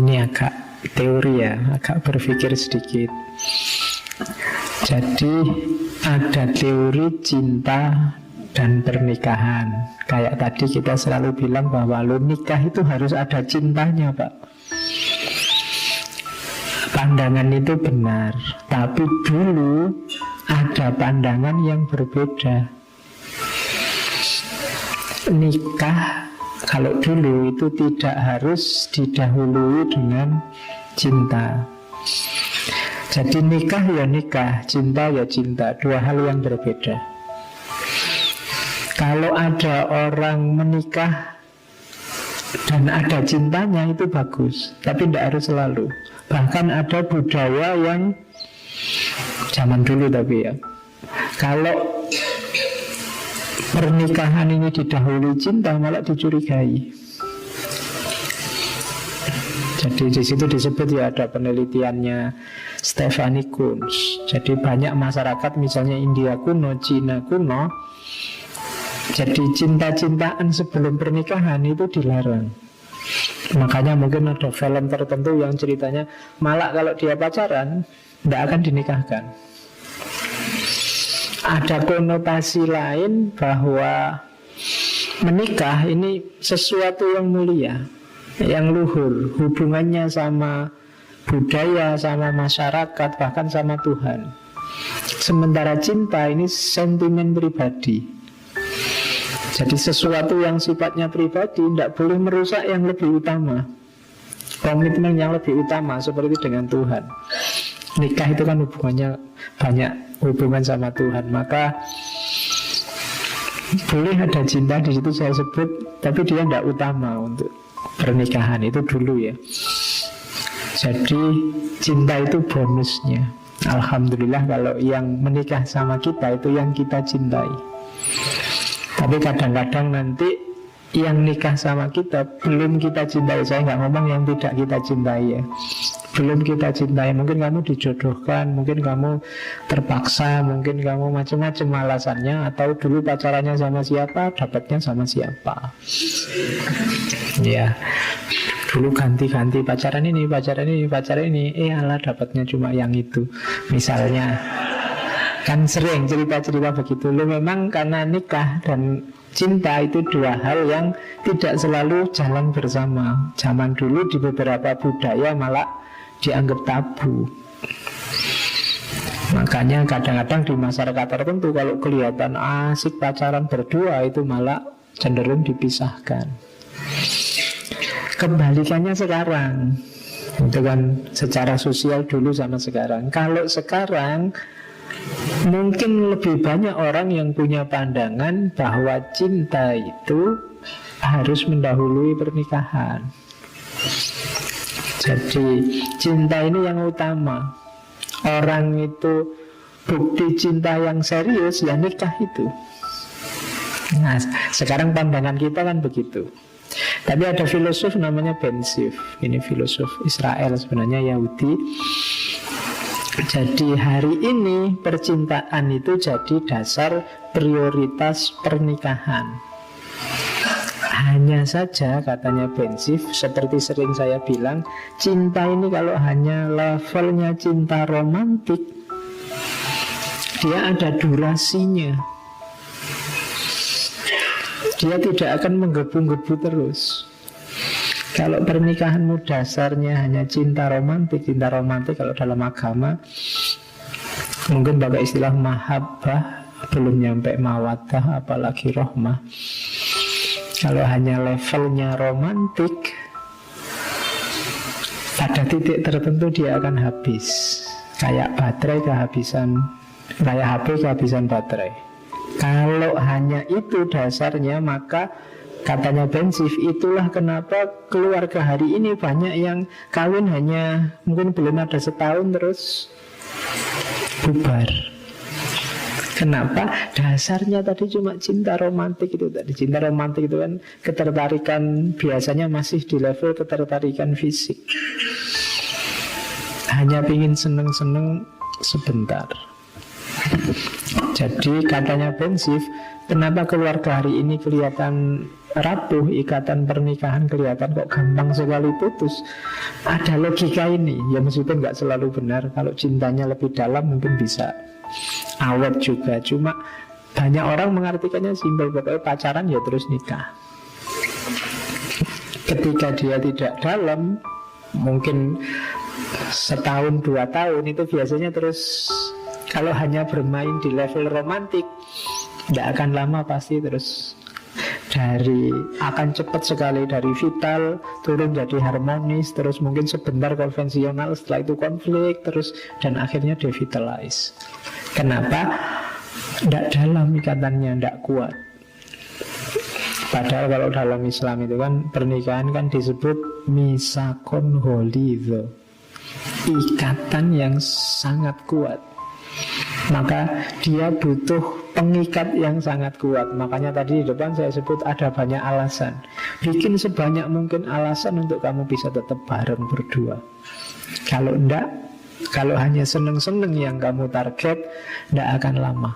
Ini agak teori ya, agak berpikir sedikit. Jadi ada teori cinta dan pernikahan. Kayak tadi kita selalu bilang bahwa lo nikah itu harus ada cintanya, Pak. Pandangan itu benar, tapi dulu ada pandangan yang berbeda. Nikah kalau dulu itu tidak harus didahului dengan cinta. Jadi nikah ya nikah, cinta ya cinta, dua hal yang berbeda. Kalau ada orang menikah dan ada cintanya itu bagus, tapi tidak harus selalu. Bahkan ada budaya yang zaman dulu tapi ya, kalau pernikahan ini didahului cinta malah dicurigai. Jadi di situ disebut ya, ada penelitiannya Stephanie Kunz. Jadi banyak masyarakat misalnya India kuno, Cina kuno, jadi cinta-cintaan sebelum pernikahan itu dilarang. Makanya mungkin ada film tertentu yang ceritanya malah kalau dia pacaran tidak akan dinikahkan. Ada konotasi lain bahwa menikah ini sesuatu yang mulia, yang luhur, hubungannya sama budaya, sama masyarakat, bahkan sama Tuhan. Sementara cinta ini sentimen pribadi. Jadi sesuatu yang sifatnya pribadi tidak boleh merusak yang lebih utama, komitmen yang lebih utama, seperti dengan Tuhan. Nikah itu kan hubungannya banyak hubungan sama Tuhan, maka boleh ada cinta di situ saya sebut, tapi dia tidak utama untuk pernikahan itu dulu ya. Jadi cinta itu bonusnya. Alhamdulillah kalau yang menikah sama kita itu yang kita cintai. Tapi kadang-kadang nanti yang nikah sama kita belum kita cintai. Saya nggak ngomong yang tidak kita cintai ya, belum kita cintai. Mungkin kamu dijodohkan, mungkin kamu terpaksa, mungkin kamu macam-macam alasannya, atau dulu pacarannya sama siapa, dapatnya sama siapa. Ya, dulu ganti-ganti pacaran ini, alah dapatnya cuma yang itu. Misalnya, kan sering cerita-cerita begitu. Lu memang karena nikah dan cinta itu dua hal yang tidak selalu jalan bersama. Zaman dulu di beberapa budaya malah dianggap tabu. Makanya kadang-kadang di masyarakat tertentu kalau kelihatan asik pacaran berdua itu malah cenderung dipisahkan. Kebalikannya sekarang, itu kan secara sosial dulu sama sekarang. Kalau sekarang mungkin lebih banyak orang yang punya pandangan bahwa cinta itu harus mendahului pernikahan. Jadi cinta ini yang utama. Orang itu bukti cinta yang serius ya nikah itu. Nah, sekarang pandangan kita kan begitu. Tapi ada filosof namanya Ben Sif. Ini filosof Israel, sebenarnya Yahudi. Jadi hari ini percintaan itu jadi dasar prioritas pernikahan. Hanya saja katanya Ben Sif, seperti sering saya bilang, cinta ini kalau hanya levelnya cinta romantik, dia ada durasinya. Dia tidak akan menggebu-gebu terus. Kalau pernikahanmu dasarnya hanya cinta romantik kalau dalam agama mungkin pakai istilah mahabbah, belum nyampe mawaddah apalagi rohmah. Kalau hanya levelnya romantik, pada titik tertentu dia akan habis. Kayak baterai kehabisan, kayak HP kehabisan baterai. Kalau hanya itu dasarnya, maka katanya Ben Sif, itulah kenapa keluarga hari ini banyak yang kawin hanya mungkin belum ada setahun terus bubar. Kenapa? Dasarnya tadi cuma cinta romantik itu tadi. Cinta romantik itu kan ketertarikan, biasanya masih di level ketertarikan fisik. Hanya ingin seneng-seneng sebentar. Jadi katanya Ben Shif, kenapa keluarga hari ini kelihatan rapuh, ikatan pernikahan kelihatan kok gampang sekali putus? Ada logika ini. Ya meskipun nggak selalu benar. Kalau cintanya lebih dalam mungkin bisa awet juga. Cuma banyak orang mengartikannya simpel, pokoknya pacaran ya terus nikah. Ketika dia tidak dalam, mungkin setahun 2 tahun, itu biasanya terus. Kalau hanya bermain di level romantik, tidak akan lama pasti terus akan cepat sekali dari vital turun jadi harmonis, terus mungkin sebentar konvensional, setelah itu konflik terus, dan akhirnya devitalize. Kenapa? Tidak dalam ikatannya, tidak kuat. Padahal kalau dalam Islam itu kan pernikahan kan disebut misakon holidho, ikatan yang sangat kuat. Maka dia butuh pengikat yang sangat kuat. Makanya tadi di depan saya sebut ada banyak alasan. Bikin sebanyak mungkin alasan untuk kamu bisa tetap bareng berdua. Kalau enggak, kalau hanya seneng-seneng yang kamu target, enggak akan lama.